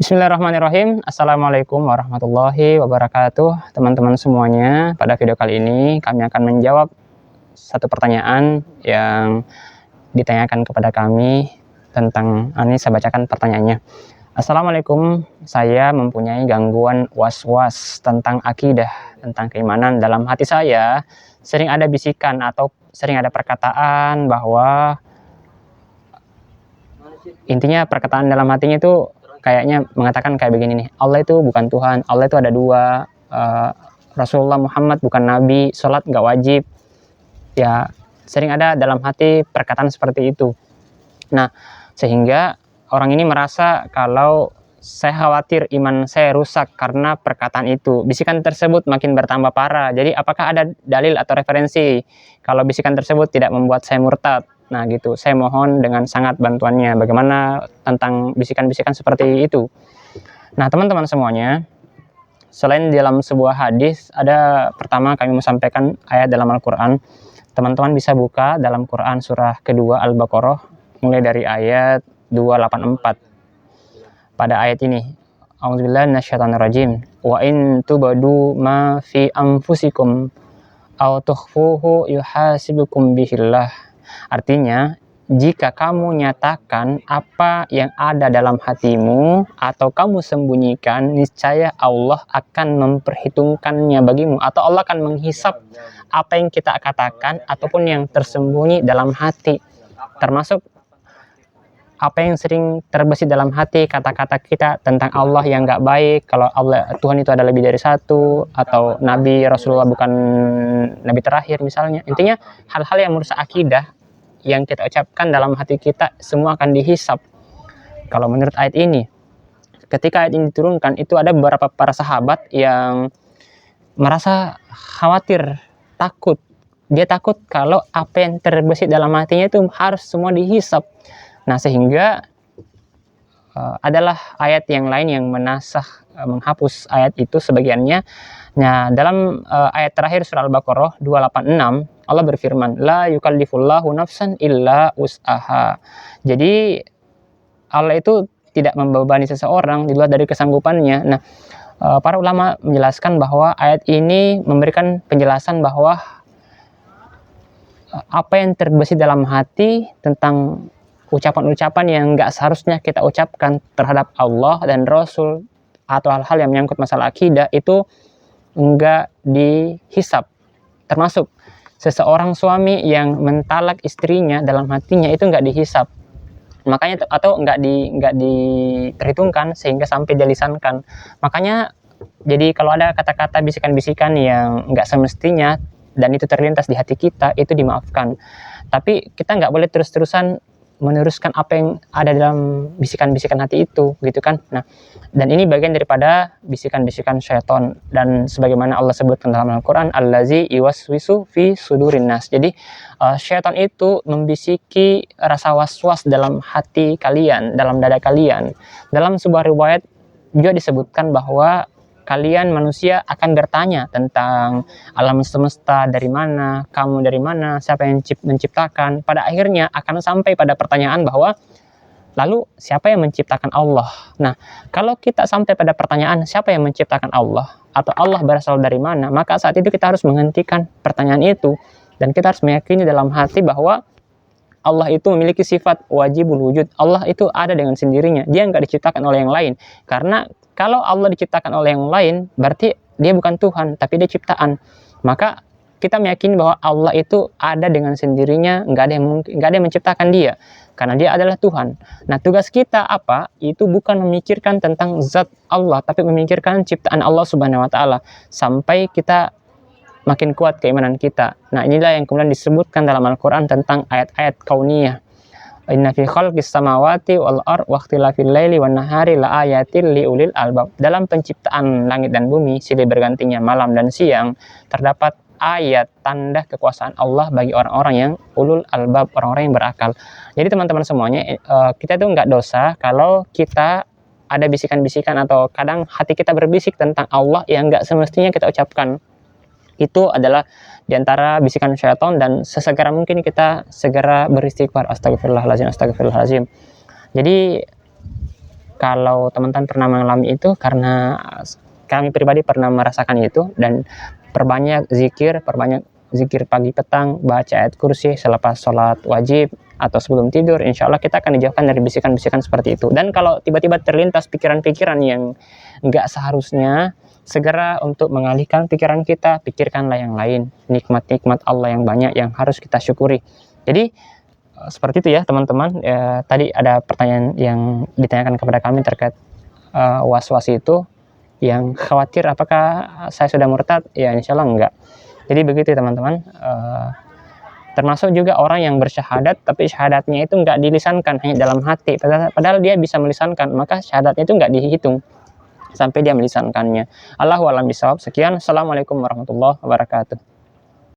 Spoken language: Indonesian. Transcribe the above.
Bismillahirrahmanirrahim. Assalamualaikum warahmatullahi wabarakatuh. Teman-teman semuanya, pada video kali ini kami akan menjawab satu pertanyaan yang ditanyakan kepada kami tentang, ini saya bacakan pertanyaannya. Assalamualaikum, saya mempunyai gangguan was-was tentang akidah, tentang keimanan. Dalam hati saya sering ada bisikan atau sering ada perkataan bahwa intinya perkataan dalam hatinya itu kayaknya mengatakan kayak begini nih, Allah itu bukan Tuhan, Allah itu ada dua, Rasulullah Muhammad bukan Nabi, sholat nggak wajib. Ya, sering ada dalam hati perkataan seperti itu. Nah, sehingga orang ini merasa kalau saya khawatir iman saya rusak karena perkataan itu. Bisikan tersebut makin bertambah parah. Jadi apakah ada dalil atau referensi kalau bisikan tersebut tidak membuat saya murtad? Nah gitu, saya mohon dengan sangat bantuannya. Bagaimana tentang bisikan-bisikan seperti itu? Nah teman-teman semuanya, selain dalam sebuah hadis, ada pertama kami mau sampaikan ayat dalam Al-Quran. Teman-teman bisa buka dalam Quran surah kedua Al-Baqarah, mulai dari ayat 284. Pada ayat ini, A'udzubillahi minasyaitonirrajim. Wa in tubadu ma fi anfusikum aw tukhfuhu yuhasibukum bihillah. Artinya, jika kamu nyatakan apa yang ada dalam hatimu atau kamu sembunyikan, niscaya Allah akan memperhitungkannya bagimu, atau Allah akan menghisap apa yang kita katakan ataupun yang tersembunyi dalam hati, termasuk apa yang sering terbesit dalam hati, kata-kata kita tentang Allah yang nggak baik, kalau Allah Tuhan itu ada lebih dari satu, atau Nabi Rasulullah bukan Nabi terakhir misalnya. Intinya hal-hal yang merusak akidah yang kita ucapkan dalam hati kita semua akan dihisap. Kalau menurut ayat ini, ketika ayat ini diturunkan, itu ada beberapa para sahabat yang merasa khawatir, takut. Dia takut kalau apa yang terbesit dalam hatinya itu harus semua dihisap. Nah sehingga adalah ayat yang lain yang menghapus ayat itu sebagiannya. Nah dalam ayat terakhir surah Al-Baqarah 286, Allah berfirman, la yukallifullahu nafsan illa wus'aha. Jadi Allah itu tidak membebani seseorang di luar dari kesanggupannya. Nah, para ulama menjelaskan bahwa ayat ini memberikan penjelasan bahwa apa yang terbesit dalam hati tentang ucapan-ucapan yang nggak seharusnya kita ucapkan terhadap Allah dan Rasul atau hal-hal yang menyangkut masalah akidah itu nggak dihisap. Termasuk seseorang suami yang mentalak istrinya dalam hatinya itu nggak dihisap, makanya atau nggak diperhitungkan sehingga sampai dilisankan. Makanya jadi kalau ada kata-kata bisikan-bisikan yang nggak semestinya dan itu terlintas di hati kita, itu dimaafkan. Tapi kita nggak boleh terus-terusan meneruskan apa yang ada dalam bisikan-bisikan hati itu, gitu kan. Nah, dan ini bagian daripada bisikan-bisikan syaitan, dan sebagaimana Allah sebutkan dalam Al-Quran, allazi yuwaswisu fi sudurin nas. Jadi syaitan itu membisiki rasa was-was dalam hati kalian, dalam dada kalian. Dalam sebuah riwayat juga disebutkan bahwa kalian manusia akan bertanya tentang alam semesta, dari mana, kamu dari mana, siapa yang menciptakan. Pada akhirnya akan sampai pada pertanyaan bahwa lalu siapa yang menciptakan Allah? Nah, kalau kita sampai pada pertanyaan siapa yang menciptakan Allah atau Allah berasal dari mana, maka saat itu kita harus menghentikan pertanyaan itu dan kita harus meyakini dalam hati bahwa Allah itu memiliki sifat wajibul wujud. Allah itu ada dengan sendirinya. Dia nggak diciptakan oleh yang lain. Karena kalau Allah diciptakan oleh yang lain, berarti dia bukan Tuhan, tapi dia ciptaan. Maka kita meyakini bahwa Allah itu ada dengan sendirinya, nggak ada yang menciptakan dia, karena dia adalah Tuhan. Nah tugas kita apa? Itu bukan memikirkan tentang zat Allah, tapi memikirkan ciptaan Allah Subhanahu Wa Taala sampai kita makin kuat keimanan kita. Nah inilah yang kemudian disebutkan dalam Al-Quran tentang ayat-ayat kauniyah. Inna fi khalqis samawati wal ardh wa ikhtilafil laili wan nahari la ayatil liulil albab. Dalam penciptaan langit dan bumi, silih bergantinya malam dan siang, terdapat ayat tanda kekuasaan Allah bagi orang-orang yang ulul albab, orang-orang yang berakal. Jadi teman-teman semuanya, kita itu nggak dosa kalau kita ada bisikan-bisikan atau kadang hati kita berbisik tentang Allah yang nggak semestinya kita ucapkan. Itu adalah diantara bisikan syaitan, dan sesegera mungkin kita segera beristighfar, astagfirullahaladzim, astagfirullahaladzim. Jadi kalau teman-teman pernah mengalami itu, karena kami pribadi pernah merasakan itu, dan perbanyak zikir pagi petang, baca ayat kursi selepas sholat wajib atau sebelum tidur, insya Allah kita akan dijauhkan dari bisikan-bisikan seperti itu. Dan kalau tiba-tiba terlintas pikiran-pikiran yang nggak seharusnya, segera untuk mengalihkan pikiran kita, pikirkanlah yang lain, nikmat-nikmat Allah yang banyak yang harus kita syukuri. Jadi seperti itu ya teman-teman. Tadi ada pertanyaan yang ditanyakan kepada kami terkait was-was itu, yang khawatir apakah saya sudah murtad. Ya insya Allah enggak. Jadi begitu teman-teman. Termasuk juga orang yang bersyahadat tapi syahadatnya itu enggak dilisankan, hanya dalam hati, padahal dia bisa melisankan, maka syahadatnya itu enggak dihitung sampai dia melisankannya. Allahu a'lam bishawab. Sekian, assalamualaikum warahmatullahi wabarakatuh.